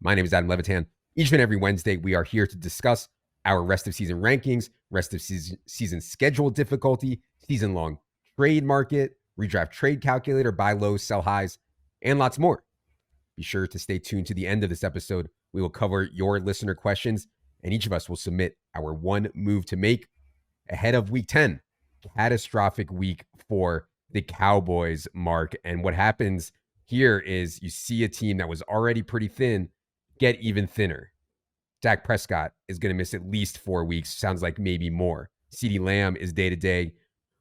My name is Adam Levitan. Each and every Wednesday, we are here to discuss our rest of season rankings, rest of season schedule difficulty, season long trade market, redraft trade calculator, buy lows, sell highs, and lots more. Be sure to stay tuned to the end of this episode. We will cover your listener questions, and each of us will submit our one move to make ahead of week 10. Catastrophic week for the Cowboys, Mark. And what happens here is you see a team that was already pretty thin get even thinner. Dak Prescott is going to miss at least 4 weeks. Sounds like maybe more. CeeDee Lamb is day-to-day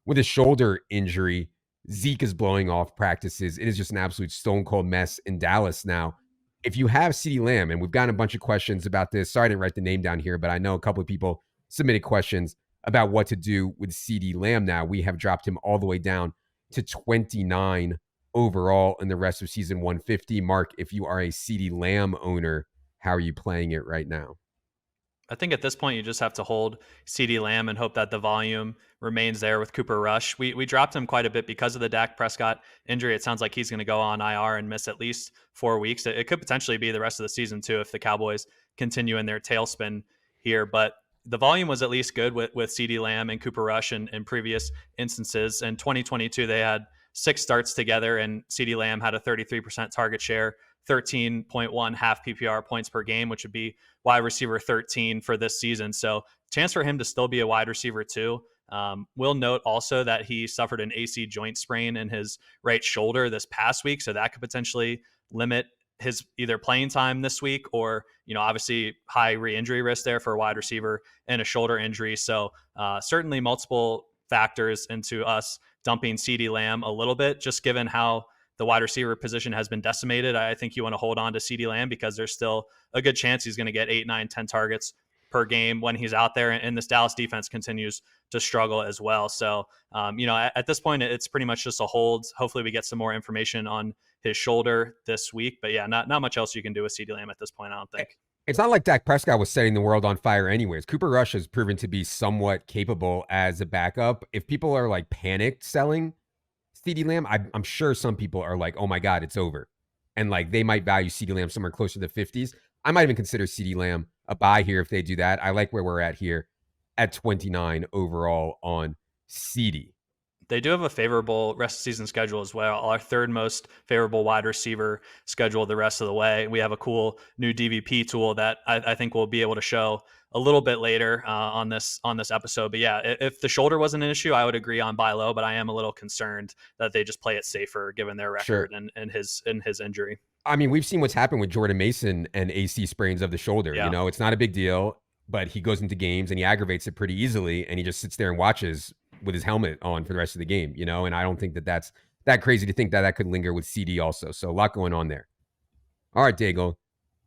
with a shoulder injury. Zeke is blowing off practices. It is just an absolute stone cold mess in Dallas now. If you have CeeDee Lamb, and we've gotten a bunch of questions about this. Sorry I didn't write the name down here, but I know a couple of people submitted questions about what to do with CeeDee Lamb now. We have dropped him all the way down to 29 overall in the rest of season 150. Mark, if you are a CeeDee Lamb owner, how are you playing it right now? I think at this point, you just have to hold CeeDee Lamb and hope that the volume remains there with Cooper Rush. We dropped him quite a bit because of the Dak Prescott injury. It sounds like he's going to go on IR and miss at least 4 weeks. It could potentially be the rest of the season too if the Cowboys continue in their tailspin here. But the volume was at least good with CeeDee Lamb and Cooper Rush in previous instances. In 2022, they had 6 starts together, and CeeDee Lamb had a 33% target share, 13.1 half PPR points per game, which would be wide receiver 13 for this season. So chance for him to still be a wide receiver too. We'll note also that he suffered an AC joint sprain in his right shoulder this past week. So that could potentially limit his either playing time this week or, obviously high re-injury risk there for a wide receiver and a shoulder injury. So certainly multiple factors into us dumping CeeDee Lamb a little bit, just given how the wide receiver position has been decimated. I think you want to hold on to CeeDee Lamb because there's still a good chance he's going to get 8, 9, 10 targets per game when he's out there. And this Dallas defense continues to struggle as well. So, at this point, it's pretty much just a hold. Hopefully we get some more information on his shoulder this week. But yeah, not much else you can do with CeeDee Lamb at this point, I don't think. It's not like Dak Prescott was setting the world on fire anyways. Cooper Rush has proven to be somewhat capable as a backup. If people are like panicked selling CeeDee Lamb, I'm sure some people are like, oh my God, it's over. And like they might value CeeDee Lamb somewhere closer to the 50s. I might even consider CeeDee Lamb a buy here if they do that. I like where we're at here at 29 overall on CeeDee. They do have a favorable rest of season schedule as well. Our third most favorable wide receiver schedule the rest of the way. We have a cool new DVP tool that I think we'll be able to show a little bit later on this episode. But yeah, if the shoulder wasn't an issue, I would agree on buy low, but I am a little concerned that they just play it safer given their record and his injury. I mean, we've seen what's happened with Jordan Mason and AC sprains of the shoulder. Yeah. It's not a big deal, but he goes into games and he aggravates it pretty easily, and he just sits there and watches with his helmet on for the rest of the game, and I don't think that that's that crazy to think that that could linger with CeeDee also. So a lot going on there. All right, Daigle,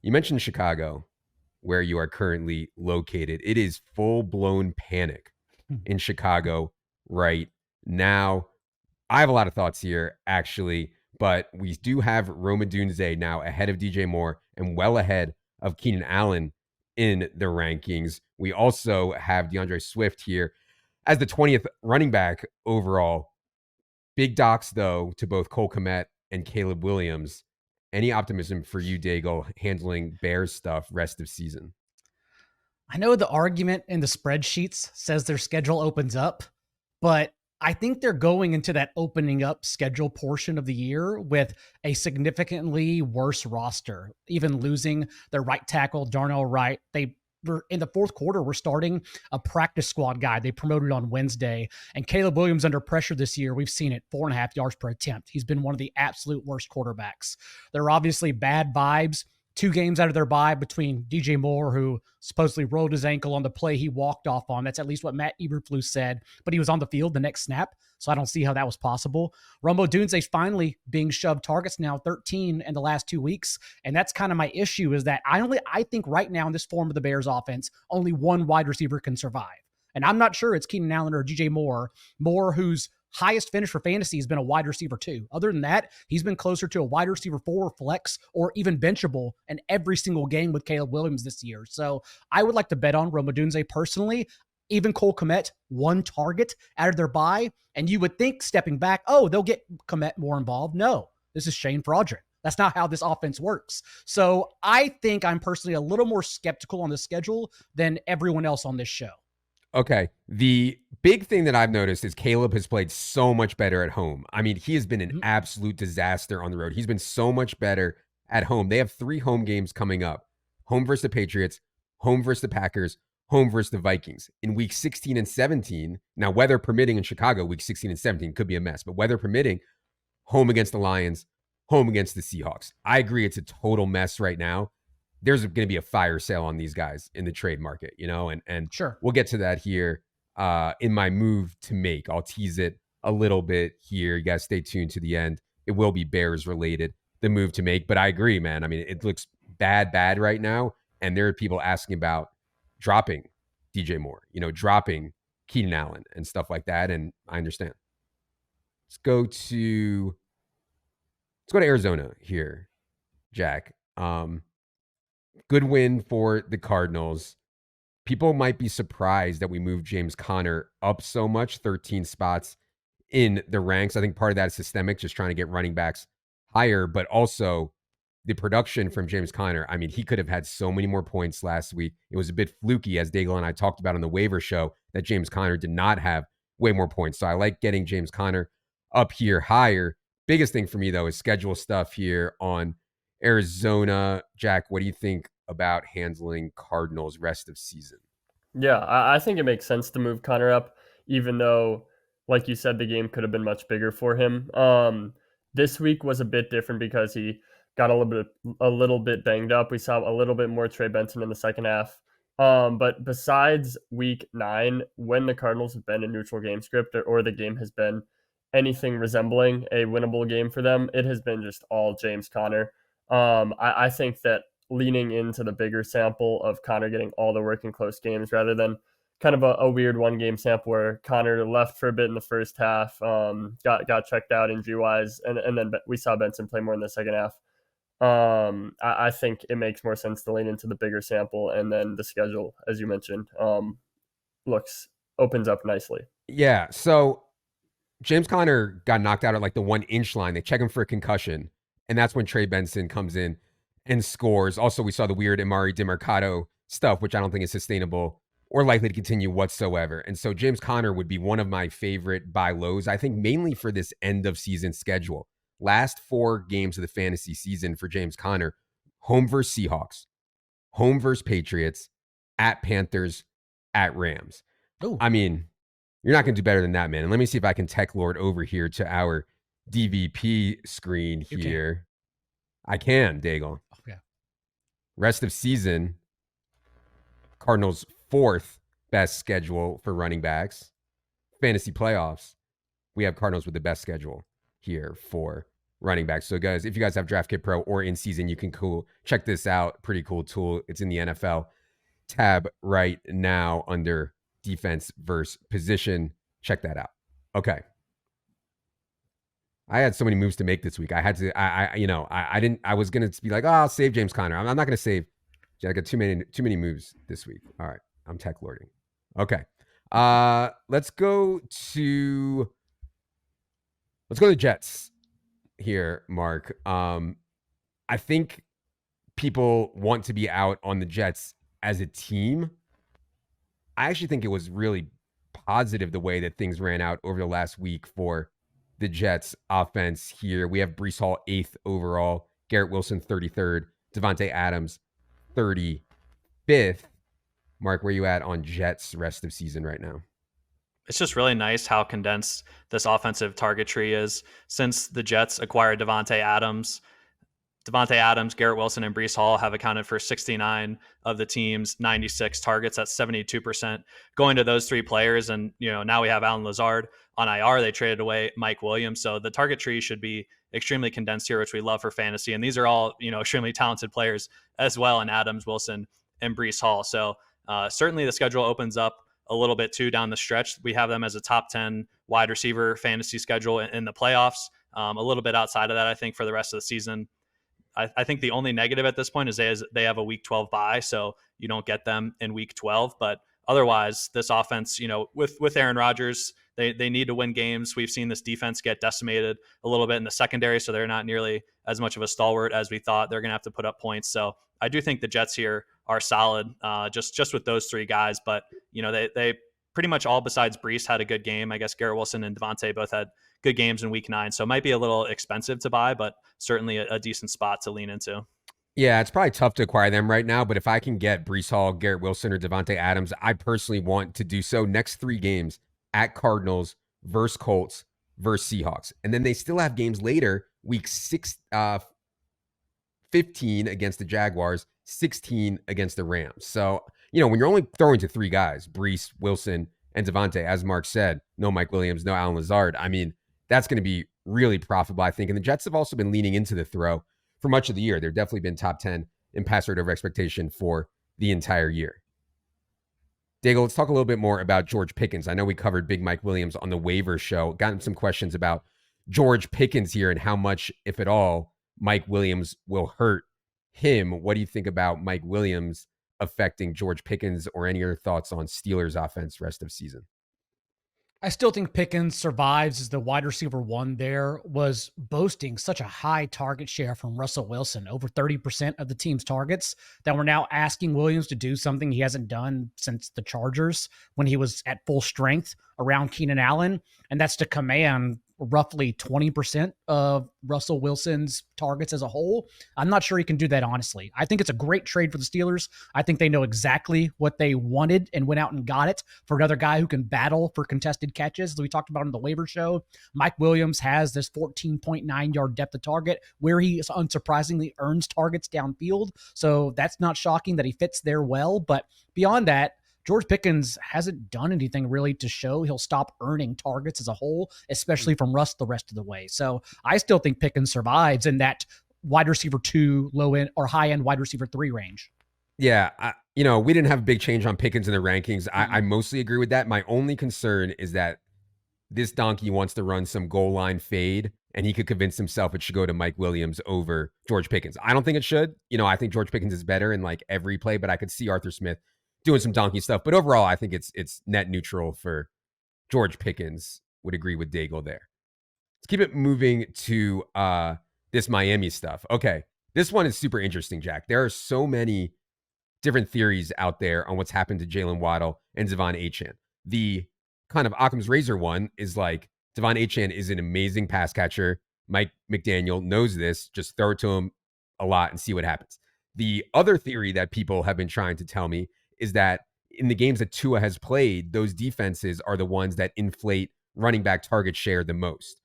you mentioned Chicago, where you are currently located. It is full-blown panic in Chicago right now. I have a lot of thoughts here, actually, but we do have Rome Odunze now ahead of DJ Moore and well ahead of Keenan Allen in the rankings. We also have DeAndre Swift here as the 20th running back overall. Big docs, though, to both Cole Kmet and Caleb Williams. Any optimism for you, Daigle, handling Bears stuff rest of season? I know the argument in the spreadsheets says their schedule opens up, but I think they're going into that opening up schedule portion of the year with a significantly worse roster, even losing their right tackle, Darnell Wright. In the fourth quarter, we're starting a practice squad guy they promoted on Wednesday. And Caleb Williams under pressure this year, we've seen it 4.5 yards per attempt. He's been one of the absolute worst quarterbacks. There are obviously bad vibes 2 games out of their bye between DJ Moore, who supposedly rolled his ankle on the play he walked off on. That's at least what Matt Eberflus said, but he was on the field the next snap, so I don't see how that was possible. Rome Odunze's finally being shoved targets now, 13 in the last 2 weeks, and that's kind of my issue is that I think right now in this form of the Bears offense, only one wide receiver can survive. And I'm not sure it's Keenan Allen or DJ Moore, whose highest finish for fantasy has been a wide receiver 2. Other than that, he's been closer to a wide receiver 4 or flex or even benchable in every single game with Caleb Williams this year. So I would like to bet on Rome Odunze personally. Even Cole Kmet, 1 target out of their bye. And you would think stepping back, they'll get Kmet more involved. No, this is Shane Fraudrin. That's not how this offense works. So I think I'm personally a little more skeptical on the schedule than everyone else on this show. Okay. The big thing that I've noticed is Caleb has played so much better at home. I mean, he has been an absolute disaster on the road. He's been so much better at home. They have 3 home games coming up. Home versus the Patriots, home versus the Packers, home versus the Vikings. In week 16 and 17, now weather permitting in Chicago, week 16 and 17 could be a mess, but weather permitting, home against the Lions, home against the Seahawks. I agree it's a total mess right now. There's going to be a fire sale on these guys in the trade market, and Sure. we'll get to that here in my move to make. I'll tease it a little bit here. You guys stay tuned to the end. It will be Bears related, the move to make, but I agree, man. I mean, it looks bad right now, and there are people asking about dropping DJ Moore, dropping Keenan Allen and stuff like that, and I understand. Let's go to Arizona here, Jack. Good win for the Cardinals. People might be surprised that we moved James Conner up so much, 13 spots in the ranks. I think part of that is systemic, just trying to get running backs higher, but also the production from James Conner. I mean, he could have had so many more points last week. It was a bit fluky, as Daigle and I talked about on the waiver show, that James Conner did not have way more points. So I like getting James Conner up here higher. Biggest thing for me, though, is schedule stuff here on Arizona. Jack, what do you think about handling Cardinals rest of season? Yeah, I think it makes sense to move Connor up, even though, like you said, the game could have been much bigger for him. This week was a bit different because he got a little bit banged up. We saw a little bit more Trey Benson in the second half. But besides week 9, when the Cardinals have been a neutral game script or the game has been anything resembling a winnable game for them, it has been just all James Conner. I think that leaning into the bigger sample of Conner getting all the work in close games rather than kind of a weird one-game sample where Conner left for a bit in the first half, got checked out injury-wise, and then we saw Benson play more in the second half. I think it makes more sense to lean into the bigger sample, and then the schedule, as you mentioned, opens up nicely. Yeah, so James Conner got knocked out at like the 1-inch line. They check him for a concussion, and that's when Trey Benson comes in and scores. Also, we saw the weird Amari DeMarcado stuff, which I don't think is sustainable or likely to continue whatsoever. And so James Conner would be one of my favorite buy lows, I think mainly for this end of season schedule. Last 4 games of the fantasy season for James Conner: home versus Seahawks, home versus Patriots, at Panthers, at Rams. Ooh. I mean, you're not going to do better than that, man. And let me see if I can tech lord over here to our DVP screen here. I can, Daigle. Okay. Rest of season, Cardinals' 4th best schedule for running backs. Fantasy playoffs, we have Cardinals with the best schedule here for running backs. So guys, if you guys have DraftKit Pro or in season, you can check this out. Pretty cool tool. It's in the NFL tab right now under defense versus position. Check that out. Okay. I had so many moves to make this week. I had to, I was going to be like, I'll save James Conner. I'm not going to save. I got too many moves this week. All right. I'm tech lording. Okay. Let's go to the Jets here, Mark. I think people want to be out on the Jets as a team. I actually think it was really positive the way that things ran out over the last week for the Jets offense here. We have Breece Hall 8th overall, Garrett Wilson 33rd, Devontae Adams 35th. Mark, where you at on Jets rest of season right now? It's just really nice how condensed this offensive target tree is. Since the Jets acquired Devontae Adams, Garrett Wilson, and Breece Hall have accounted for 69 of the team's 96 targets. That's 72% going to those 3 players. And, now we have Allen Lazard on IR. They traded away Mike Williams. So the target tree should be extremely condensed here, which we love for fantasy. And these are all, extremely talented players as well in Adams, Wilson, and Breece Hall. So certainly the schedule opens up a little bit too down the stretch. We have them as a top 10 wide receiver fantasy schedule in the playoffs. A little bit outside of that, I think, for the rest of the season. I think the only negative at this point is they have a week 12 bye, so you don't get them in week 12. But otherwise, this offense, with Aaron Rodgers, they need to win games. We've seen this defense get decimated a little bit in the secondary, so they're not nearly as much of a stalwart as we thought. They're going to have to put up points. So I do think the Jets here are solid, just with those three guys. But they pretty much all besides Brees had a good game. I guess Garrett Wilson and Devontae both had good games in Week 9, so it might be a little expensive to buy, but certainly a decent spot to lean into. Yeah, it's probably tough to acquire them right now, but if I can get Brees Hall, Garrett Wilson, or Devontae Adams, I personally want to do so. Next 3 games at Cardinals, versus Colts, versus Seahawks. And then they still have games later, week 15 against the Jaguars, 16 against the Rams. So, when you're only throwing to 3 guys, Brees, Wilson, and Devontae, as Mark said, no Mike Williams, no Allen Lazard, I mean, that's going to be really profitable, I think. And the Jets have also been leaning into the throw for much of the year. They've definitely been top 10 in pass rate over expectation for the entire year. Daigle, let's talk a little bit more about George Pickens. I know we covered Big Mike Williams on the waiver show. Gotten some questions about George Pickens here and how much, if at all, Mike Williams will hurt him. What do you think about Mike Williams affecting George Pickens, or any other thoughts on Steelers offense rest of season? I still think Pickens survives as the wide receiver 1 there, was boasting such a high target share from Russell Wilson, over 30% of the team's targets, that we're now asking Williams to do something he hasn't done since the Chargers when he was at full strength around Keenan Allen, and that's to command roughly 20% of Russell Wilson's targets as a whole. I'm not sure he can do that, honestly. I think it's a great trade for the Steelers. I think they know exactly what they wanted and went out and got it for another guy who can battle for contested catches, as we talked about on the waiver show. Mike Williams has this 14.9 yard depth of target where he unsurprisingly earns targets downfield. So that's not shocking that he fits there well. But beyond that, George Pickens hasn't done anything really to show he'll stop earning targets as a whole, especially from Russ the rest of the way. So I still think Pickens survives in that wide receiver 2, low end or high end wide receiver 3 range. Yeah, we didn't have a big change on Pickens in the rankings. I mostly agree with that. My only concern is that this donkey wants to run some goal line fade, and he could convince himself it should go to Mike Williams over George Pickens. I don't think it should. I think George Pickens is better in like every play, but I could see Arthur Smith doing some donkey stuff. But overall, I think it's net neutral for George Pickens. Would agree with Daigle there. Let's keep it moving to this Miami stuff. Okay, this one is super interesting, Jack. There are so many different theories out there on what's happened to Jalen Waddle and Devon Achane. The kind of Occam's razor one is like, Devon Achane is an amazing pass catcher. Mike McDaniel knows this. Just throw it to him a lot and see what happens. The other theory that people have been trying to tell me is that in the games that Tua has played, those defenses are the ones that inflate running back target share the most.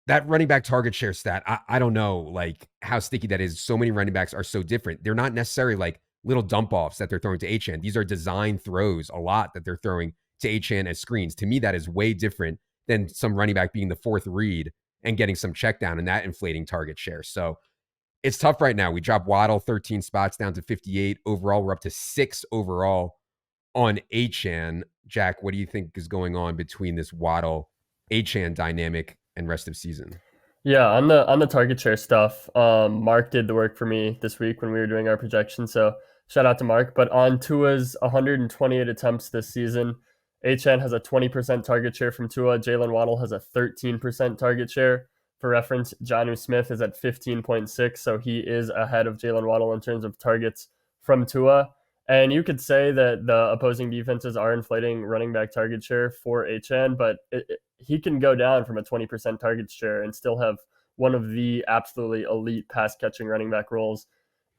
That running back target share stat, I don't know like how sticky that is. So many running backs are so different. They're not necessarily like little dump offs that they're throwing to Achane. These are design throws a lot that they're throwing to Achane as screens. To me, that is way different than some running back being the 4th read and getting some check down and that inflating target share. So it's tough right now. We dropped Waddle 13 spots down to 58. Overall, we're up to 6 overall on Achane. Jack, what do you think is going on between this Waddle Achane dynamic and rest of season? Yeah, on the target share stuff, Mark did the work for me this week when we were doing our projections. So shout out to Mark. But on Tua's 128 attempts this season, Achane has a 20% target share from Tua. Jalen Waddle has a 13% target share. For reference, Jonnu Smith is at 15.6, so he is ahead of Jalen Waddle in terms of targets from Tua. And you could say that the opposing defenses are inflating running back target share for Achane, but he can go down from a 20% target share and still have one of the absolutely elite pass-catching running back roles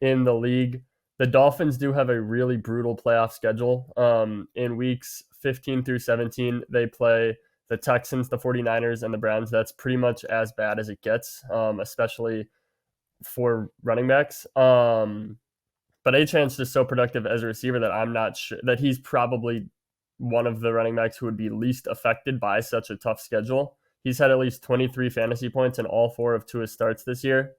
in the league. The Dolphins do have a really brutal playoff schedule. In weeks 15 through 17, they play the Texans, the 49ers, and the Browns. That's pretty much as bad as it gets, especially for running backs. But Achane's just so productive as a receiver that I'm not sure that he's probably one of the running backs who would be least affected by such a tough schedule. He's had at least 23 fantasy points in all 4 of Tua's starts this year.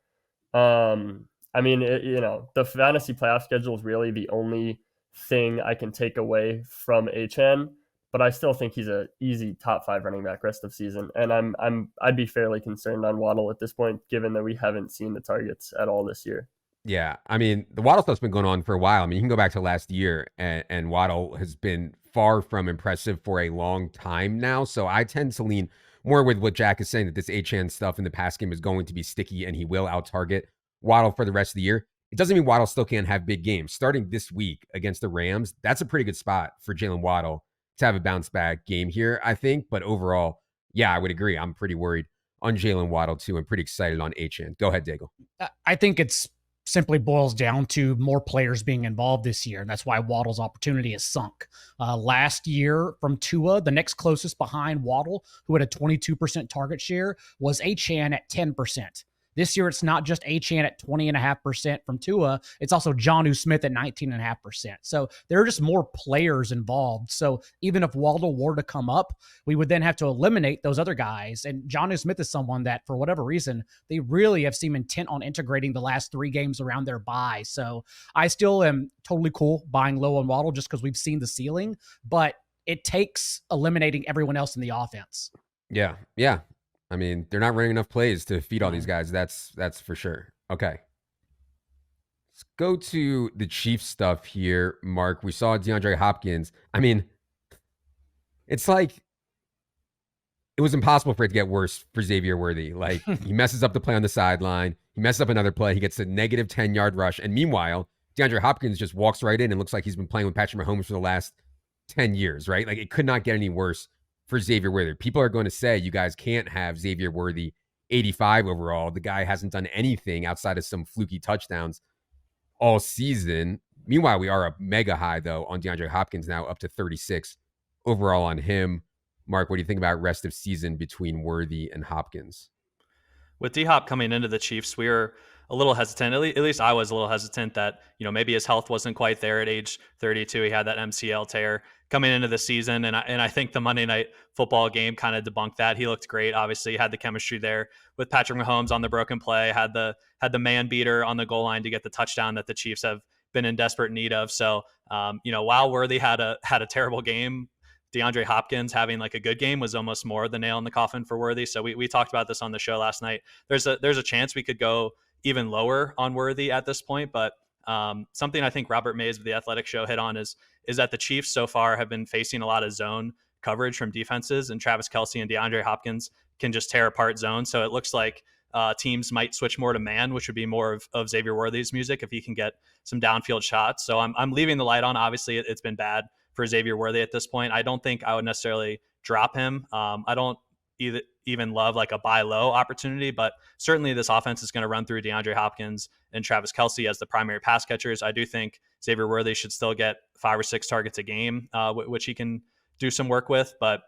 The fantasy playoff schedule is really the only thing I can take away from Achane. But I still think he's an easy top 5 running back rest of season. And I'd be fairly concerned on Waddle at this point, given that we haven't seen the targets at all this year. Yeah, I mean, the Waddle stuff's been going on for a while. I mean, you can go back to last year, and Waddle has been far from impressive for a long time now. So I tend to lean more with what Jack is saying, that this Achane stuff in the pass game is going to be sticky and he will out-target Waddle for the rest of the year. It doesn't mean Waddle still can't have big games. Starting this week against the Rams, that's a pretty good spot for Jalen Waddle to have a bounce back game here, I think. But overall, yeah, I would agree. I'm pretty worried on Jalen Waddle too. I'm pretty excited on Achane. Go ahead, Daigle. I think it's simply boils down to more players being involved this year. And that's why Waddle's opportunity is sunk. Last year from Tua, the next closest behind Waddle, who had a 22% target share, was Achane at 10%. This year, it's not just Achane at 20.5% from Tua. It's also Jonnu Smith at 19.5%. So there are just more players involved. So even if Waddle were to come up, we would then have to eliminate those other guys. And Jonnu Smith is someone that, for whatever reason, they really have seemed intent on integrating the last 3 games around their bye. So I still am totally cool buying low on Waddle just because we've seen the ceiling. But it takes eliminating everyone else in the offense. Yeah. I mean, they're not running enough plays to feed all these guys. That's for sure. Okay. Let's go to the Chiefs stuff here, Mark. We saw DeAndre Hopkins. I mean, it's like it was impossible for it to get worse for Xaiver Worthy. Like, he messes up the play on the sideline. He messes up another play. He gets a negative 10-yard rush. And meanwhile, DeAndre Hopkins just walks right in and looks like he's been playing with Patrick Mahomes for the last 10 years, right? Like, it could not get any worse for Xaiver Worthy. People are going to say you guys can't have Xaiver Worthy 85 overall. The guy hasn't done anything outside of some fluky touchdowns all season. Meanwhile, we are a mega high, though, on DeAndre Hopkins now, up to 36 overall on him. Mark, what do you think about rest of season between Worthy and Hopkins? With D-Hop coming into the Chiefs, we were a little hesitant. At least I was a little hesitant that, maybe his health wasn't quite there at age 32. He had that MCL tear coming into the season. And I think the Monday Night Football game kind of debunked that. He looked great. Obviously, had the chemistry there with Patrick Mahomes on the broken play, had the man beater on the goal line to get the touchdown that the Chiefs have been in desperate need of. So, while Worthy had a terrible game, DeAndre Hopkins having like a good game was almost more the nail in the coffin for Worthy. So we talked about this on the show last night. There's a chance we could go even lower on Worthy at this point, but something I think Robert Mays of the Athletic Show hit on is that the Chiefs so far have been facing a lot of zone coverage from defenses, and Travis Kelce and DeAndre Hopkins can just tear apart zones. So it looks like teams might switch more to man, which would be more of Xaiver Worthy's music if he can get some downfield shots. So I'm leaving the light on. Obviously, it's been bad for Xaiver Worthy at this point. I don't think I would necessarily drop him. I don't even love like a buy low opportunity, but certainly this offense is going to run through DeAndre Hopkins and Travis Kelce as the primary pass catchers. I do think Xaiver Worthy should still get 5 or 6 targets a game, which he can do some work with, but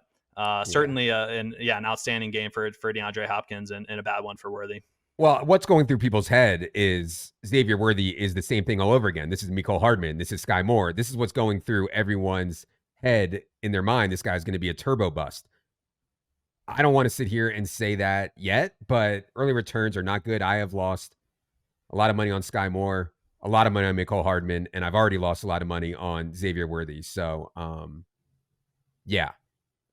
certainly an outstanding game for DeAndre Hopkins and a bad one for Worthy. Well, what's going through people's head is Xaiver Worthy is the same thing all over again. This is Mecole Hardman. This is Sky Moore. This is what's going through everyone's head in their mind. This guy's going to be a turbo bust. I don't want to sit here and say that yet, but early returns are not good. I have lost a lot of money on Sky Moore, a lot of money on Mecole Hardman, and I've already lost a lot of money on Xaiver Worthy. So, yeah,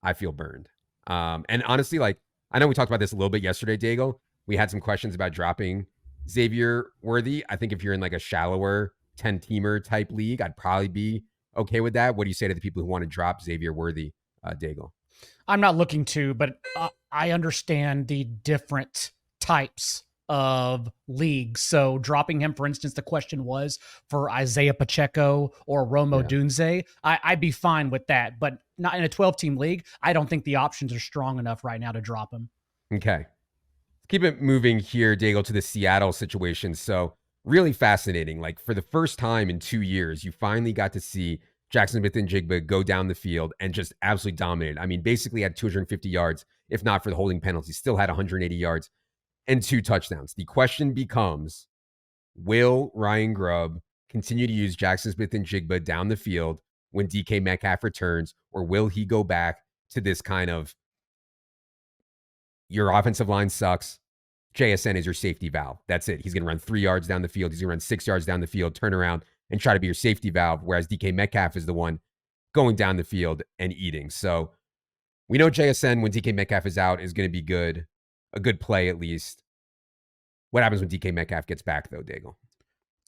I feel burned. And honestly, like, I know we talked about this a little bit yesterday, Daigle. We had some questions about dropping Xaiver Worthy. I think if you're in like a shallower 10-teamer type league, I'd probably be okay with that. What do you say to the people who want to drop Xaiver Worthy, Daigle? I'm not looking to, but I understand the different types of leagues. So dropping him, for instance, the question was for Isaiah Pacheco or Romo Dunze. I'd be fine with that, but not in a 12-team league. I don't think the options are strong enough right now to drop him. Okay. Keep it moving here, Daigle, to the Seattle situation. So really fascinating. Like, for the first time in 2 years, you finally got to see Jaxon Smith-Njigba go down the field and just absolutely dominate. I mean, basically had 250 yards, if not for the holding penalty, still had 180 yards and 2 touchdowns. The question becomes, will Ryan Grubb continue to use Jaxon Smith-Njigba down the field when DK Metcalf returns, or will he go back to this kind of, your offensive line sucks, JSN is your safety valve. That's it. He's going to run 3 yards down the field. He's going to run 6 yards down the field, turn around, and try to be your safety valve, whereas DK Metcalf is the one going down the field and eating. So we know JSN, when DK Metcalf is out, is going to be good, a good play at least. What happens when DK Metcalf gets back, though, Daigle?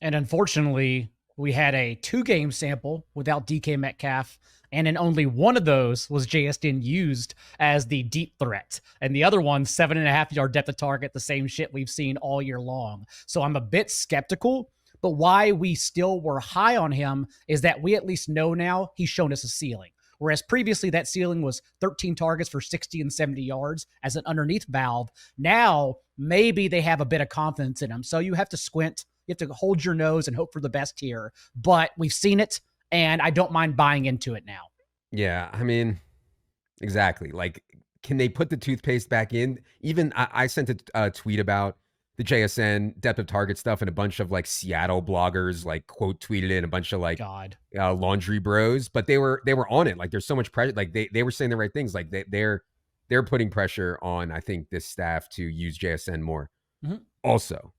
And unfortunately, we had a 2-game sample without DK Metcalf, and in only one of those was JSN used as the deep threat. And the other one, 7.5-yard depth of target, the same shit we've seen all year long. So I'm a bit skeptical, but why we still were high on him is that we at least know now he's shown us a ceiling. Whereas previously that ceiling was 13 targets for 60 and 70 yards as an underneath valve. Now, maybe they have a bit of confidence in him. So you have to squint. You have to hold your nose and hope for the best here. But we've seen it, and I don't mind buying into it now. Yeah, I mean, exactly. Like, can they put the toothpaste back in? Even I sent a tweet about the JSN depth of target stuff, and a bunch of like Seattle bloggers like quote tweeted it, and a bunch of like laundry bros, but they were on it. Like, there's so much pressure. Like they were saying the right things. Like they're putting pressure on, I think, this staff to use JSN more. Mm-hmm. Also,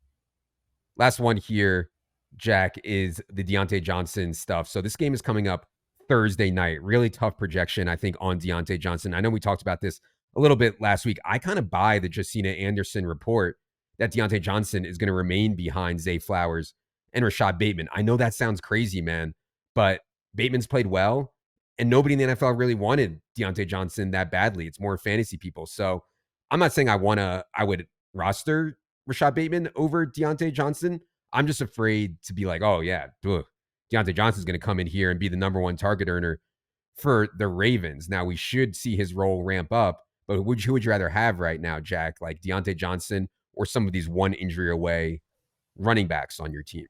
last one here, Jack, is the Diontae Johnson stuff. So this game is coming up Thursday night. Really tough projection, I think, on Diontae Johnson. I know we talked about this a little bit last week. I kind of buy the Josina Anderson report that Diontae Johnson is going to remain behind Zay Flowers and Rashad Bateman. I know that sounds crazy, man, but Bateman's played well, and nobody in the NFL really wanted Diontae Johnson that badly. It's more fantasy people. So I'm not saying I would roster Rashad Bateman over Diontae Johnson. I'm just afraid to be like, oh yeah, Diontae Johnson's going to come in here and be the number one target earner for the Ravens. Now, we should see his role ramp up, but who would you rather have right now, Jack? Like Diontae Johnson or some of these one injury away running backs on your team?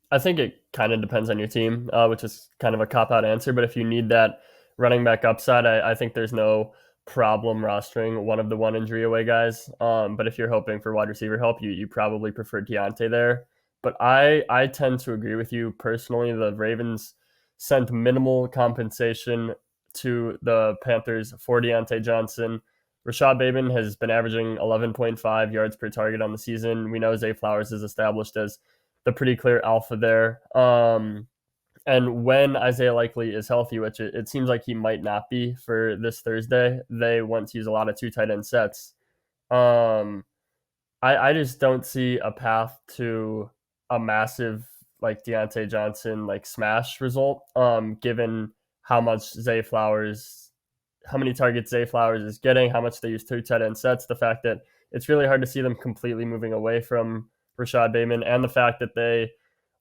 I think it kind of depends on your team, which is kind of a cop-out answer. But if you need that running back upside, I think there's no problem rostering one of the one injury away guys. But if you're hoping for wide receiver help, you probably prefer Diontae there. But I tend to agree with you personally. The Ravens sent minimal compensation to the Panthers for Diontae Johnson. Rashad Bateman has been averaging 11.5 yards per target on the season. We know Zay Flowers is established as the pretty clear alpha there. And when Isaiah Likely is healthy, which it seems like he might not be for this Thursday, they want to use a lot of 2 tight end sets. I just don't see a path to a massive like Diontae Johnson like smash result, given how many targets Zay Flowers is getting, how much they use 2 tight end sets, the fact that it's really hard to see them completely moving away from Rashad Bateman, and the fact that they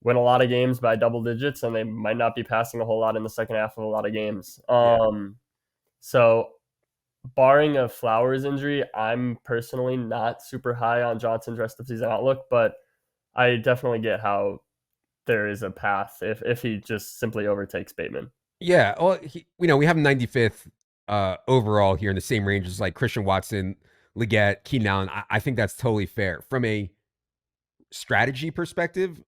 win a lot of games by double digits and they might not be passing a whole lot in the second half of a lot of games. So barring a Flowers injury, I'm personally not super high on Johnson's rest of season outlook, but I definitely get how there is a path if he just simply overtakes Bateman. Yeah, well, we have him 95th overall here in the same range as like Christian Watson, Leggett, Keenan Allen. I think that's totally fair. From a strategy perspective,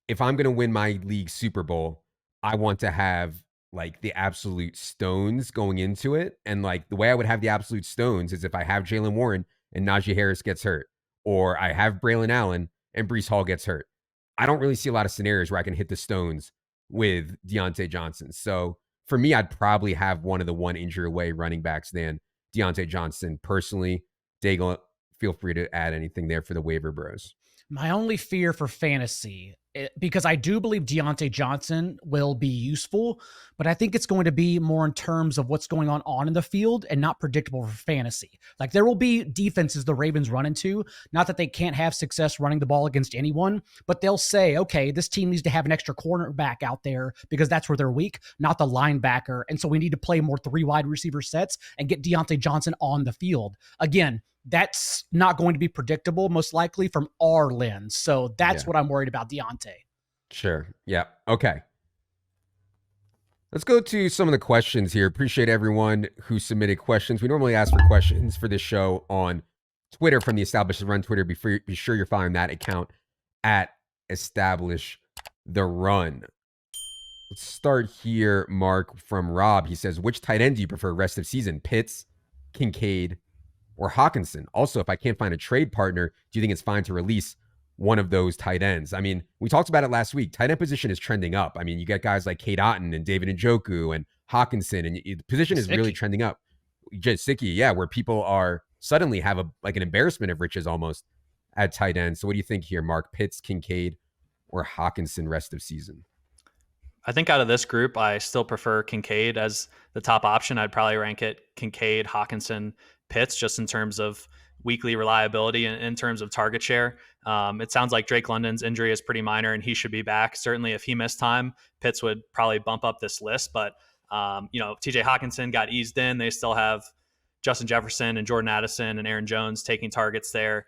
if I'm going to win my league Super Bowl, I want to have like the absolute stones going into it. And like the way I would have the absolute stones is if I have Jaylen Warren and Najee Harris gets hurt, or I have Braylon Allen and Breece Hall gets hurt. I don't really see a lot of scenarios where I can hit the stones with Diontae Johnson. So for me, I'd probably have one of the one injury away running backs than Diontae Johnson personally. Daigle, feel free to add anything there for the waiver bros. My only fear for fantasy, because I do believe Diontae Johnson will be useful, but I think it's going to be more in terms of what's going on in the field and not predictable for fantasy. Like there will be defenses the Ravens run into, not that they can't have success running the ball against anyone, but they'll say, okay, this team needs to have an extra cornerback out there because that's where they're weak, not the linebacker. And so we need to play more 3 wide receiver sets and get Diontae Johnson on the field. Again, that's not going to be predictable, most likely, from our lens. So that's what I'm worried about Diontae. Sure. Yeah. Okay. Let's go to some of the questions here. Appreciate everyone who submitted questions. We normally ask for questions for this show on Twitter from the Establish the Run Twitter. Be sure you're following that account at Establish the Run. Let's start here, Mark, from Rob. He says, which tight end do you prefer rest of season? Pitts, Kincaid, or Hawkinson? Also, if I can't find a trade partner, do you think it's fine to release one of those tight ends? I mean, we talked about it last week. Tight end position is trending up. I mean, you get guys like Cade Otton and David Njoku and Hawkinson, and the position is really trending up. Gesicki, yeah, where people are suddenly have an embarrassment of riches almost at tight end. So what do you think here, Mark? Pitts, Kincaid, or Hawkinson rest of season? I think out of this group, I still prefer Kincaid as the top option. I'd probably rank it Kincaid, Hawkinson, Pitts, just in terms of weekly reliability and in terms of target share. It sounds like Drake London's injury is pretty minor and he should be back. Certainly, if he missed time, Pitts would probably bump up this list. But, TJ Hawkinson got eased in. They still have Justin Jefferson and Jordan Addison and Aaron Jones taking targets there.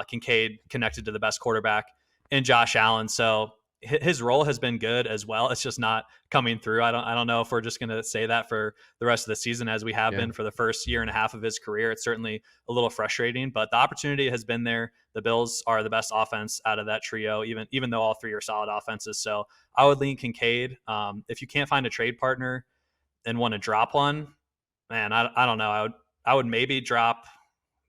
Kincaid connected to the best quarterback in Josh Allen. So his role has been good as well. It's just not coming through. I don't know if we're just going to say that for the rest of the season as we have been for the first year and a half of his career. It's certainly a little frustrating, but the opportunity has been there. The Bills are the best offense out of that trio, even though all three are solid offenses. So I would lean Kincaid. If you can't find a trade partner and want to drop one, man, I don't know. I would maybe drop.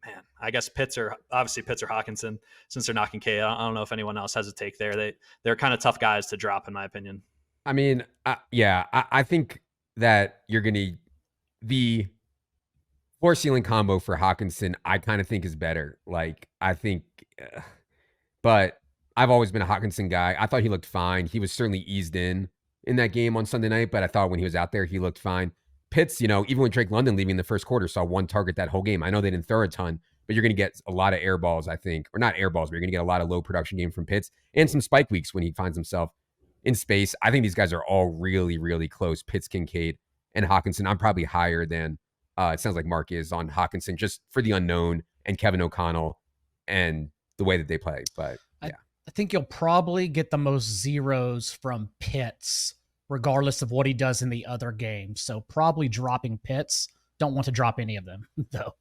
Man, I guess Pitts or Hawkinson, since they're not Kincaid. I don't know if anyone else has a take there. They're kind of tough guys to drop, in my opinion. I mean, I think that you're going to the floor ceiling combo for Hawkinson. I kind of think is better. Like I think, but I've always been a Hawkinson guy. I thought he looked fine. He was certainly eased in that game on Sunday night, but I thought when he was out there, he looked fine. Pitts, even with Drake London leaving the first quarter, saw one target that whole game. I know they didn't throw a ton, but you're going to get a lot of air balls, I think. Or not air balls, but you're going to get a lot of low production game from Pitts and some spike weeks when he finds himself in space. I think these guys are all really, really close. Pitts, Kincaid, and Hawkinson. I'm probably higher than it sounds like Mark is on Hawkinson just for the unknown and Kevin O'Connell and the way that they play. But yeah. I think you'll probably get the most zeros from Pitts regardless of what he does in the other games. So probably dropping Pitts. Don't want to drop any of them, though.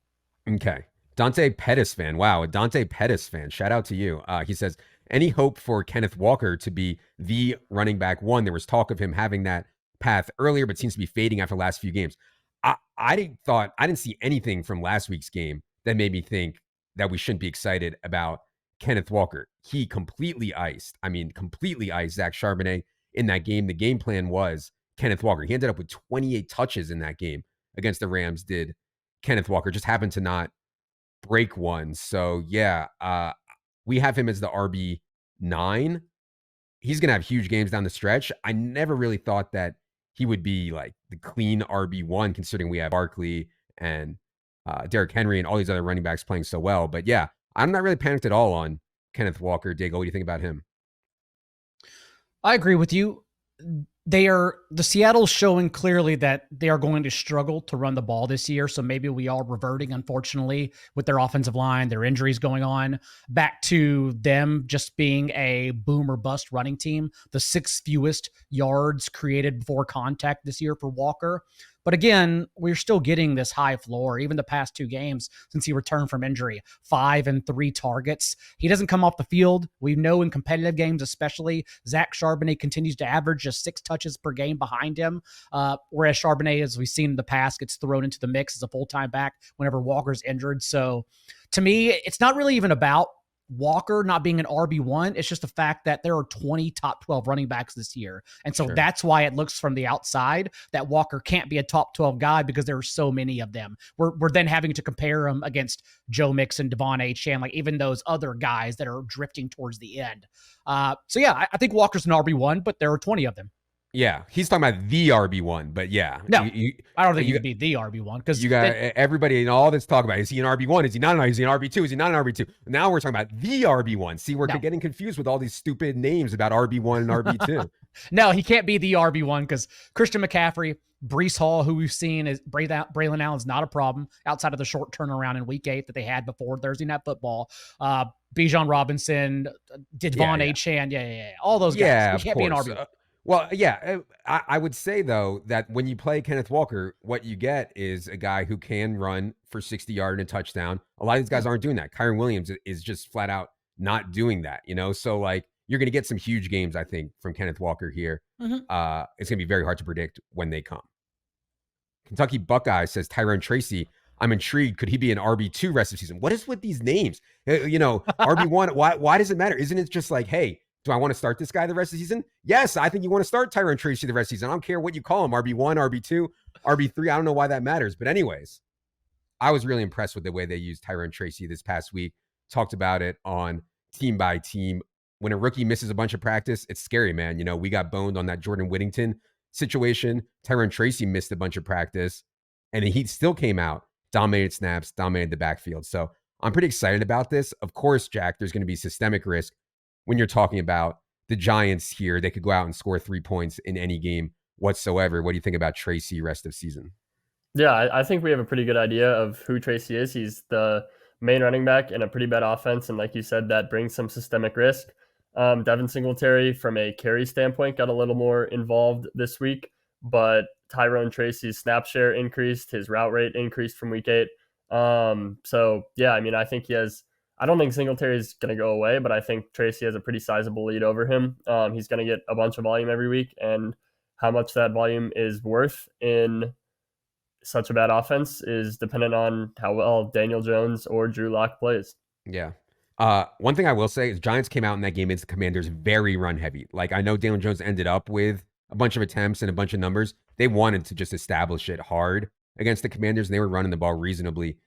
Okay. Dante Pettis fan. Wow, a Dante Pettis fan. Shout out to you. He says, any hope for Kenneth Walker to be the running back one? There was talk of him having that path earlier, but seems to be fading after the last few games. I didn't see anything from last week's game that made me think that we shouldn't be excited about Kenneth Walker. He completely iced Zach Charbonnet in that game. The game plan was Kenneth Walker. He ended up with 28 touches in that game against the Rams, did Kenneth Walker. Just happened to not break one. So yeah, we have him as the RB9. He's going to have huge games down the stretch. I never really thought that he would be like the clean RB1, considering we have Barkley and Derrick Henry and all these other running backs playing so well. But yeah, I'm not really panicked at all on Kenneth Walker. Daigle, what do you think about him? I agree with you. The Seattle's showing clearly that they are going to struggle to run the ball this year. So maybe we are reverting, unfortunately, with their offensive line, their injuries going on, back to them just being a boom or bust running team. The 6th fewest yards created before contact this year for Walker. But again, we're still getting this high floor. Even the past 2 games since he returned from injury, 5 and 3 targets. He doesn't come off the field. We know in competitive games, especially, Zach Charbonnet continues to average just 6 touches per game behind him. Whereas Charbonnet, as we've seen in the past, gets thrown into the mix as a full-time back whenever Walker's injured. So to me, it's not really even about Walker not being an RB1. It's just the fact that there are 20 top 12 running backs this year. And so that's why it looks from the outside that Walker can't be a top 12 guy because there are so many of them. We're then having to compare him against Joe Mixon, Devon Achane, like even those other guys that are drifting towards the end. So yeah, I think Walker's an RB1, but there are 20 of them. Yeah, he's talking about the RB1, but yeah. No, I don't think he could be the RB1 because you got everybody in all this talk about, is he an RB1? Is he not? Is he an RB2? Is he not an RB2? Now we're talking about the RB1. See, we're getting confused with all these stupid names about RB1 and RB2. No, he can't be the RB1 because Christian McCaffrey, Breece Hall, who we've seen is Braylon Allen's not a problem outside of the short turnaround in week 8 that they had before Thursday Night Football. Bijan Robinson, Devon Achane, all those guys. Yeah, he can't be an RB1. Well, yeah, I would say, though, that when you play Kenneth Walker, what you get is a guy who can run for 60 yards and a touchdown. A lot of these guys aren't doing that. Kyren Williams is just flat out not doing that, So, like, you're going to get some huge games, I think, from Kenneth Walker here. Mm-hmm. It's going to be very hard to predict when they come. Kentucky Buckeye says, Tyrone Tracy, I'm intrigued. Could he be an RB2 rest of the season? What is with these names? RB1, why does it matter? Isn't it just like, hey, do I want to start this guy the rest of the season? Yes, I think you want to start Tyrone Tracy the rest of the season. I don't care what you call him, RB1, RB2, RB3. I don't know why that matters. But anyways, I was really impressed with the way they used Tyrone Tracy this past week. Talked about it on Team by Team when a rookie misses a bunch of practice, it's scary, man. You know, we got boned on that Jordan Whittington situation. Tyrone Tracy missed a bunch of practice, and he still came out, dominated snaps, dominated the backfield. So I'm pretty excited about this. Of course, Jack, there's going to be systemic risk when you're talking about the Giants here. They could go out and score 3 points in any game whatsoever. What do you think about Tracy rest of season? Yeah, I think we have a pretty good idea of who Tracy is. He's the main running back in a pretty bad offense, and like you said, that brings some systemic risk. Devin Singletary, from a carry standpoint, got a little more involved this week, but Tyrone Tracy's snap share increased, his route rate increased from week 8. So yeah, I mean, I think I don't think Singletary is going to go away, but I think Tracy has a pretty sizable lead over him. He's going to get a bunch of volume every week, and how much that volume is worth in such a bad offense is dependent on how well Daniel Jones or Drew Lock plays. Yeah. One thing I will say is Giants came out in that game against the Commanders very run heavy. Like, I know Daniel Jones ended up with a bunch of attempts and a bunch of numbers. They wanted to just establish it hard against the Commanders, and they were running the ball reasonably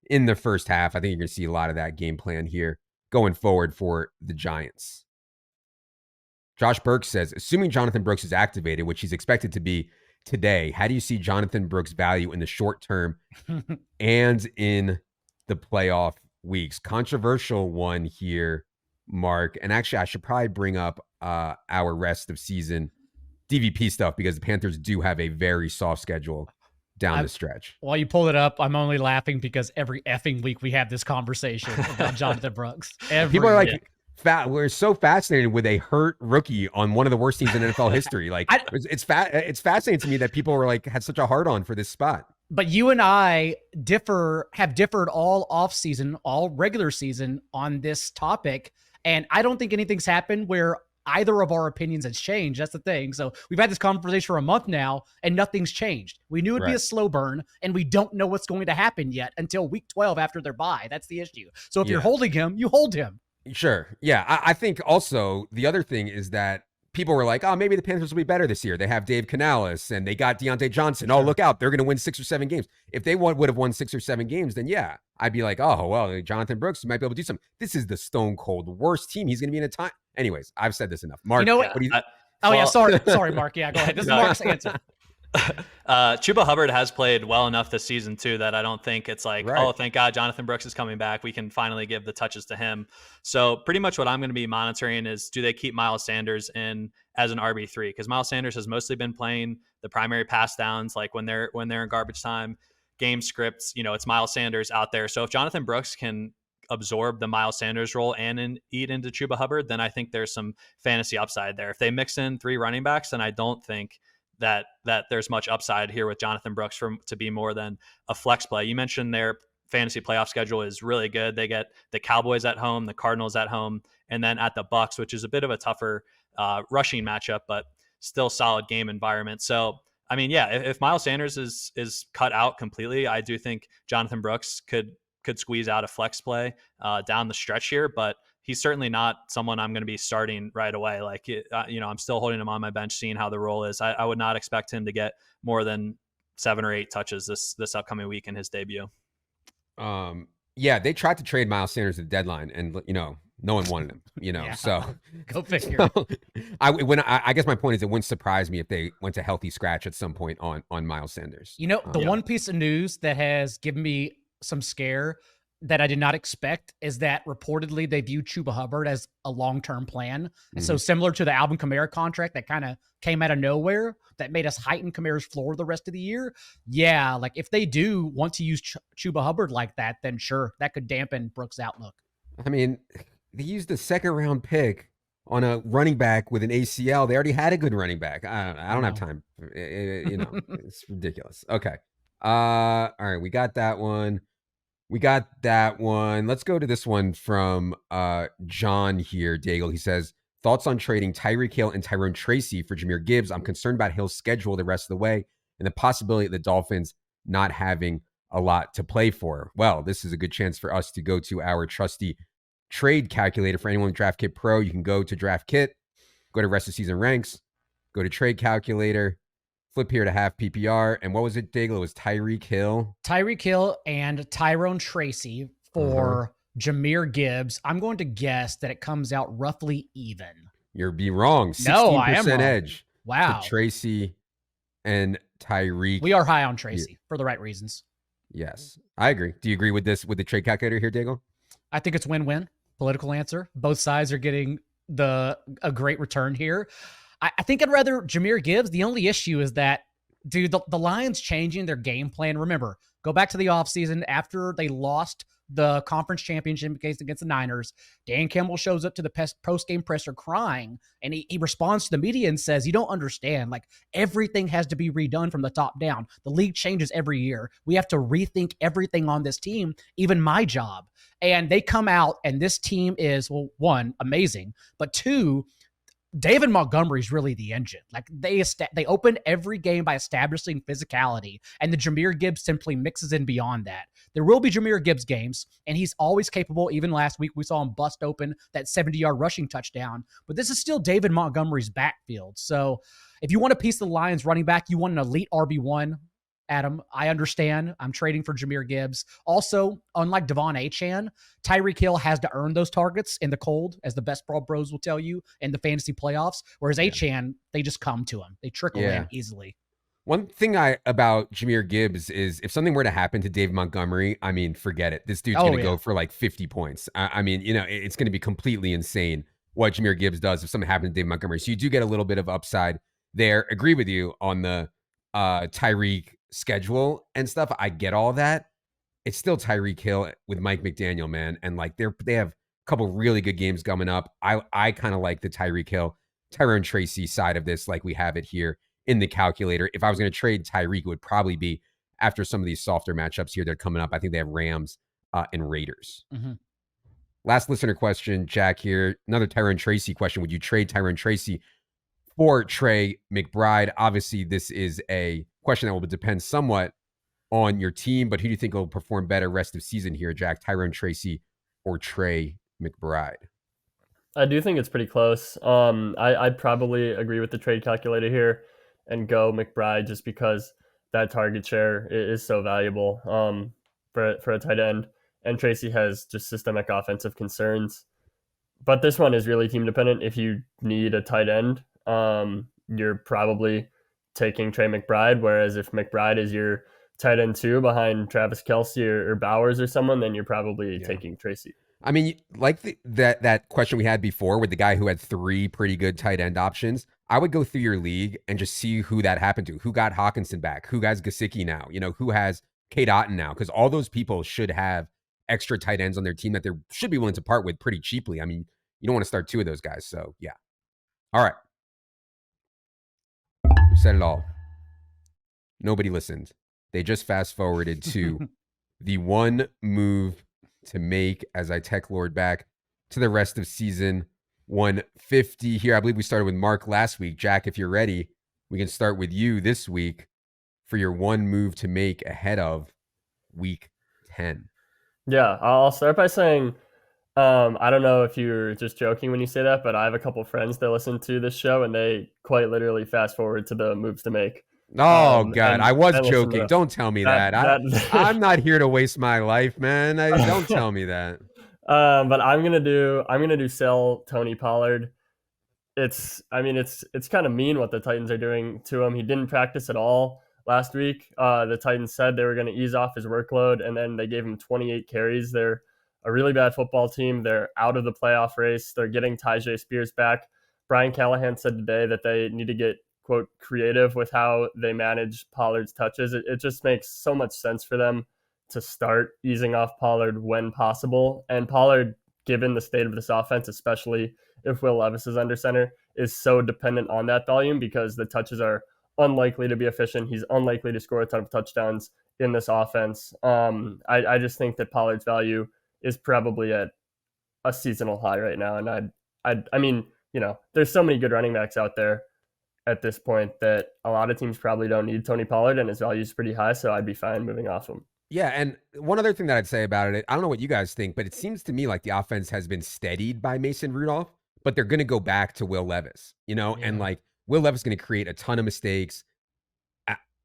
in the first half. I think you're going to see a lot of that game plan here going forward for the Giants. Josh Burke says, assuming Jonathan Brooks is activated, which he's expected to be today, how do you see Jonathan Brooks' value in the short term and in the playoff weeks? Controversial one here, Mark. And actually, I should probably bring up our rest of season DVP stuff, because the Panthers do have a very soft schedule down the stretch. While you pull it up, I'm only laughing because every effing week we have this conversation about Jonathan Brooks. People are like, we're so fascinated with a hurt rookie on one of the worst teams in NFL history. Like, it's fascinating to me that people were like, had such a hard on for this spot. But you and I have differed all offseason, all regular season on this topic. And I don't think anything's happened where either of our opinions has changed. That's the thing. So we've had this conversation for a month now and nothing's changed. We knew it'd be a slow burn, and we don't know what's going to happen yet until week 12 after their bye. That's the issue. So if you're holding him, you hold him. Sure. Yeah. I think also the other thing is that people were like, oh, maybe the Panthers will be better this year. They have Dave Canales and they got Diontae Johnson. Sure. Oh, look out. They're going to win 6 or 7 games. If they would have won 6 or 7 games, then yeah, I'd be like, oh, well, Jonathan Brooks might be able to do something. This is the stone cold worst team. He's going to be in a time. Anyways, I've said this enough. Mark, you know what? Sorry, Mark. Yeah, go ahead. This is Mark's answer. Chuba Hubbard has played well enough this season too that I don't think it's like, oh, thank God Jonathan Brooks is coming back. We can finally give the touches to him. So pretty much what I'm going to be monitoring is, do they keep Miles Sanders in as an RB3? Because Miles Sanders has mostly been playing the primary pass downs, like when they're in garbage time game scripts. It's Miles Sanders out there. So if Jonathan Brooks can absorb the Miles Sanders role and eat into Chuba Hubbard, then I think there's some fantasy upside there. If they mix in 3 running backs, then I don't think that there's much upside here with Jonathan Brooks to be more than a flex play. You mentioned their fantasy playoff schedule is really good. They get the Cowboys at home, the Cardinals at home, and then at the Bucs, which is a bit of a tougher rushing matchup, but still solid game environment. So, I mean, yeah, if Miles Sanders is cut out completely, I do think Jonathan Brooks could squeeze out a flex play down the stretch here, but he's certainly not someone I'm going to be starting right away. Like, I'm still holding him on my bench, seeing how the role is. I would not expect him to get more than 7 or 8 touches this upcoming week in his debut. Yeah, they tried to trade Miles Sanders at the deadline, and no one wanted him. Yeah. So go figure. I guess my point is, it wouldn't surprise me if they went to healthy scratch at some point on Miles Sanders. The one piece of news that has given me some scare that I did not expect is that reportedly they view Chuba Hubbard as a long-term plan. And so similar to the Alvin Kamara contract that kind of came out of nowhere that made us heighten Kamara's floor the rest of the year. Yeah, like if they do want to use Chuba Hubbard like that, then sure, that could dampen Brooks' outlook. I mean, they used a 2nd-round pick on a running back with an ACL. They already had a good running back. I don't have time. It's ridiculous. Okay. All right, we got that one. Let's go to this one from John here, Daigle. He says, thoughts on trading Tyreek Hill and Tyrone Tracy for Jahmyr Gibbs. I'm concerned about Hill's schedule the rest of the way and the possibility of the Dolphins not having a lot to play for. Well, this is a good chance for us to go to our trusty trade calculator. For anyone with DraftKit Pro, you can go to DraftKit, go to rest of season ranks, go to trade calculator, flip here to half PPR. And what was it, Daigle? It was Tyreek Hill. Tyreek Hill and Tyrone Tracy for Jameer Gibbs. I'm going to guess that it comes out roughly even. You'll be wrong. 16% No, I am wrong. edge Wow. to Tracy and Tyreek. We are high on Tracy for the right reasons. Yes, I agree. Do you agree with this, with the trade calculator here, Daigle? I think it's win-win. Political answer. Both sides are getting a great return here. I think I'd rather Jameer Gibbs. The only issue is that, dude, the Lions changing their game plan. Remember, go back to the offseason after they lost the conference championship against the Niners. Dan Campbell shows up to the post-game presser crying, and he responds to the media and says, you don't understand. Like, everything has to be redone from the top down. The league changes every year. We have to rethink everything on this team, even my job. And they come out, and this team is, well, one, amazing, but two, David Montgomery's really the engine. Like, they open every game by establishing physicality, and the Jameer Gibbs simply mixes in beyond that. There will be Jameer Gibbs games, and he's always capable. Even last week, we saw him bust open that 70-yard rushing touchdown. But this is still David Montgomery's backfield. So if you want a piece of the Lions running back, you want an elite RB1, Adam, I understand. I'm trading for Jameer Gibbs. Also, unlike Devon Achane, Tyreek Hill has to earn those targets in the cold, as the best ball bros will tell you, in the fantasy playoffs. Whereas Achane, they just come to him. They trickle in easily. One thing about Jameer Gibbs is if something were to happen to David Montgomery, I mean, forget it. This dude's going to go for like 50 points. I mean, you know, it's going to be completely insane what Jameer Gibbs does if something happened to David Montgomery. So you do get a little bit of upside there. Agree with you on the Tyreek schedule and stuff. I get all that. It's still Tyreek Hill with Mike McDaniel, man. And like they have a couple really good games coming up. I kind of like the Tyreek Hill, Tyrone Tracy side of this, like we have it here in the calculator. If I was going to trade Tyreek, it would probably be after some of these softer matchups here that are coming up. I think they have Rams and Raiders. Mm-hmm. Last listener question, Jack here. Another Tyrone Tracy question. Would you trade Tyrone Tracy for Trey McBride? Obviously, this is a question that will depend somewhat on your team, but who do you think will perform better rest of season here, Jack? Tyrone Tracy or Trey McBride? I do think it's pretty close. I'd probably agree with the trade calculator here and go McBride just because that target share is so valuable for a tight end. And Tracy has just systemic offensive concerns. But this one is really team dependent. If you need a tight end, you're probably taking Trey McBride. Whereas if McBride is your tight end 2 behind Travis Kelce or Bowers or someone, then you're probably taking Tracy. I mean, like that question we had before with the guy who had 3 pretty good tight end options, I would go through your league and just see who that happened to. Who got Hawkinson back? Who has Gesicki now? You know, who has Kate Otten now? Because all those people should have extra tight ends on their team that they should be willing to part with pretty cheaply. I mean, you don't want to start 2 of those guys. So, yeah. All right. We said it all. Nobody listened. They just fast forwarded to the one move to make as I tech lord back to the rest of season 150 here. I believe we started with Mark last week. Jack, if you're ready, we can start with you this week for your one move to make ahead of week 10. Yeah, I'll start by saying, I don't know if you're just joking when you say that, but I have a couple friends that listen to this show and they quite literally fast forward to the moves to make. Oh, God, I was joking. Don't tell me that. I'm not here to waste my life, man. Don't tell me that. But I'm gonna do sell Tony Pollard. It's kind of mean what the Titans are doing to him. He didn't practice at all last week. The Titans said they were going to ease off his workload, and then they gave him 28 carries. They're a really bad football team. They're out of the playoff race. They're getting Tyjae Spears back. Brian Callahan said today that they need to get, quote, creative with how they manage Pollard's touches. It just makes so much sense for them to start easing off Pollard when possible. And Pollard, given the state of this offense, especially if Will Levis is under center, is so dependent on that volume because the touches are unlikely to be efficient. He's unlikely to score a ton of touchdowns in this offense. I just think that Pollard's value is probably at a seasonal high right now. And I mean, you know, there's so many good running backs out there at this point that a lot of teams probably don't need Tony Pollard, and his value is pretty high. So I'd be fine moving off him. Yeah, and one other thing that I'd say about it, I don't know what you guys think, but it seems to me like the offense has been steadied by Mason Rudolph, but they're going to go back to Will Levis, you know, and like Will Levis is going to create a ton of mistakes.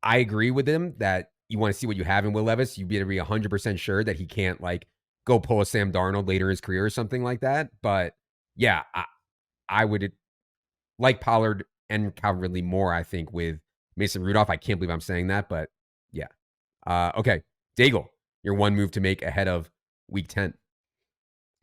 I agree with him that you want to see what you have in Will Levis. You better be 100% sure that he can't like go pull a Sam Darnold later in his career or something like that. But yeah, I would like Pollard and Calvin Ridley more, I think, with Mason Rudolph. I can't believe I'm saying that, but yeah. Okay, Daigle, your one move to make ahead of week 10.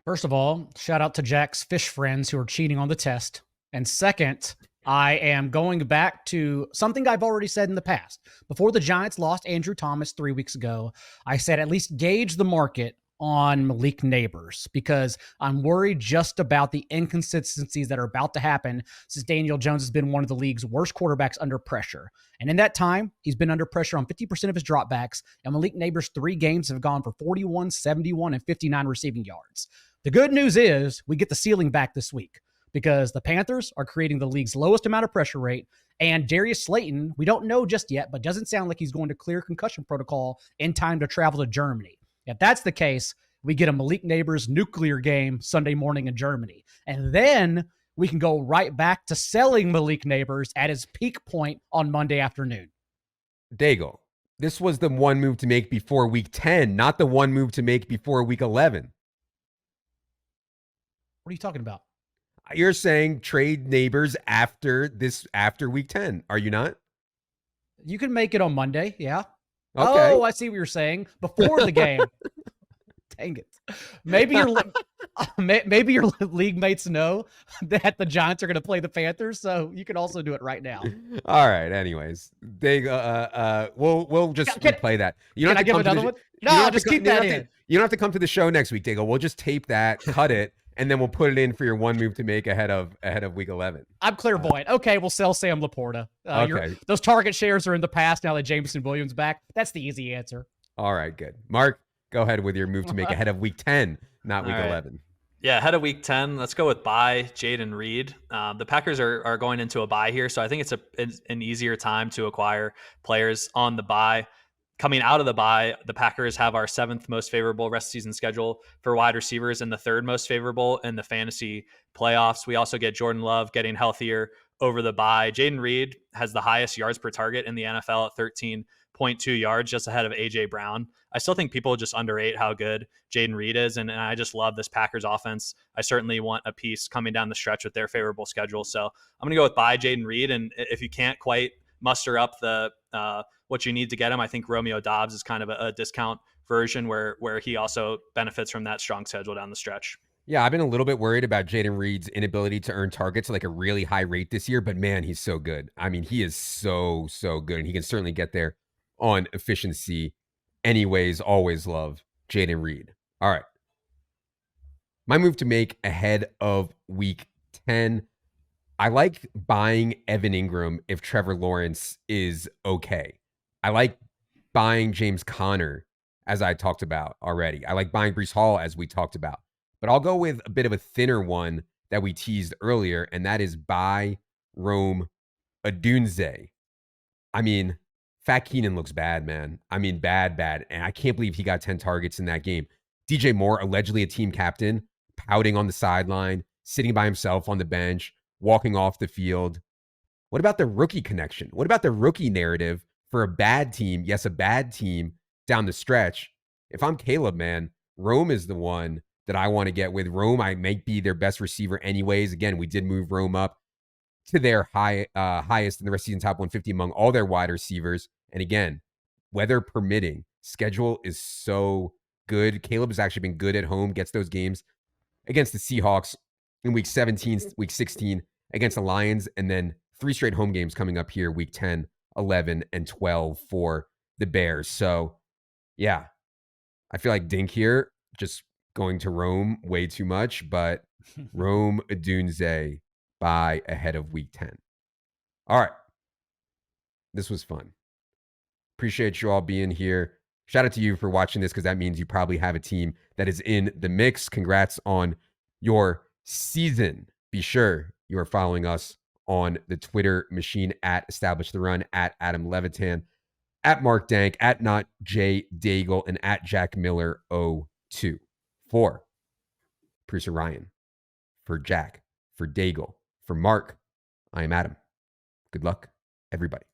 First of all, shout out to Jack's fish friends who are cheating on the test. And second, I am going back to something I've already said in the past. Before the Giants lost Andrew Thomas 3 weeks ago, I said at least gauge the market on Malik Neighbors because I'm worried just about the inconsistencies that are about to happen since Daniel Jones has been one of the league's worst quarterbacks under pressure. And in that time, he's been under pressure on 50% of his dropbacks, and Malik Neighbors' 3 games have gone for 41, 71, and 59 receiving yards. The good news is we get the ceiling back this week because the Panthers are creating the league's lowest amount of pressure rate, and Darius Slayton, we don't know just yet, but doesn't sound like he's going to clear concussion protocol in time to travel to Germany. If that's the case, we get a Malik Neighbors nuclear game Sunday morning in Germany. And then we can go right back to selling Malik Neighbors at his peak point on Monday afternoon. Daigle, this was the one move to make before week 10, not the one move to make before week 11. What are you talking about? You're saying trade Neighbors after week 10. Are you not? You can make it on Monday, yeah. Okay. Oh, I see what you're saying. Before the game. Dang it. Maybe your league mates know that the Giants are going to play the Panthers, so you can also do it right now. All right. Anyways, we'll just play that. You don't Can I have to give come another to one? the, No, just keep that in. You don't have to come to the show next week, Daigle. We'll just tape that, cut it, and then we'll put it in for your one move to make ahead of week 11. I'm clairvoyant. Okay, we'll sell Sam Laporta. Okay. Those target shares are in the past now that Jameson Williams back. That's the easy answer. All right, good. Mark, go ahead with your move to make ahead of week 10, not week 11. Yeah, ahead of week 10, let's go with bye Jaden Reed. The Packers are going into a bye here, so I think it's an easier time to acquire players on the bye. Coming out of the bye, the Packers have our 7th most favorable rest of season schedule for wide receivers and the 3rd most favorable in the fantasy playoffs. We also get Jordan Love getting healthier over the bye. Jaden Reed has the highest yards per target in the NFL at 13.2 yards, just ahead of A.J. Brown. I still think people just underrate how good Jaden Reed is, and I just love this Packers offense. I certainly want a piece coming down the stretch with their favorable schedule. So I'm going to go with bye Jaden Reed, and if you can't quite muster up the what you need to get him, I think Romeo Doubs is kind of a discount version where he also benefits from that strong schedule down the stretch. Yeah, I've been a little bit worried about Jaden Reed's inability to earn targets at like a really high rate this year, but man, he's so good. I mean, he is so good, and he can certainly get there on efficiency. Anyways, always love Jaden Reed. All right. My move to make ahead of week 10. I like buying Evan Ingram if Trevor Lawrence is okay. I like buying James Conner, as I talked about already. I like buying Breece Hall, as we talked about. But I'll go with a bit of a thinner one that we teased earlier, and that is buy Rome Odunze. I mean, Fat Keenan looks bad, man. I mean, bad. And I can't believe he got 10 targets in that game. DJ Moore, allegedly a team captain, pouting on the sideline, sitting by himself on the bench, walking off the field. What about the rookie connection? What about the rookie narrative for a bad team? Yes, a bad team down the stretch. If I'm Caleb, man, Rome is the one that I want to get with. Rome, I might be their best receiver anyways. Again, we did move Rome up to their highest in the rest of season top 150 among all their wide receivers. And again, weather permitting, schedule is so good. Caleb has actually been good at home, gets those games against the Seahawks in week 17, week 16, against the Lions, and then 3 straight home games coming up here, week 10, 11, and 12 for the Bears. So, yeah, I feel like Dink here, just going to Rome way too much, but Rome Odunze buy ahead of week 10. All right. This was fun. Appreciate you all being here. Shout out to you for watching this because that means you probably have a team that is in the mix. Congrats on your season. Be sure you are following us on the Twitter machine at Establish the Run, at Adam Levitan, at Mark Dank, at Not J Daigle, and at Jack Miller 02. For producer Ryan, for Jack, for Daigle, for Mark, I am Adam. Good luck, everybody.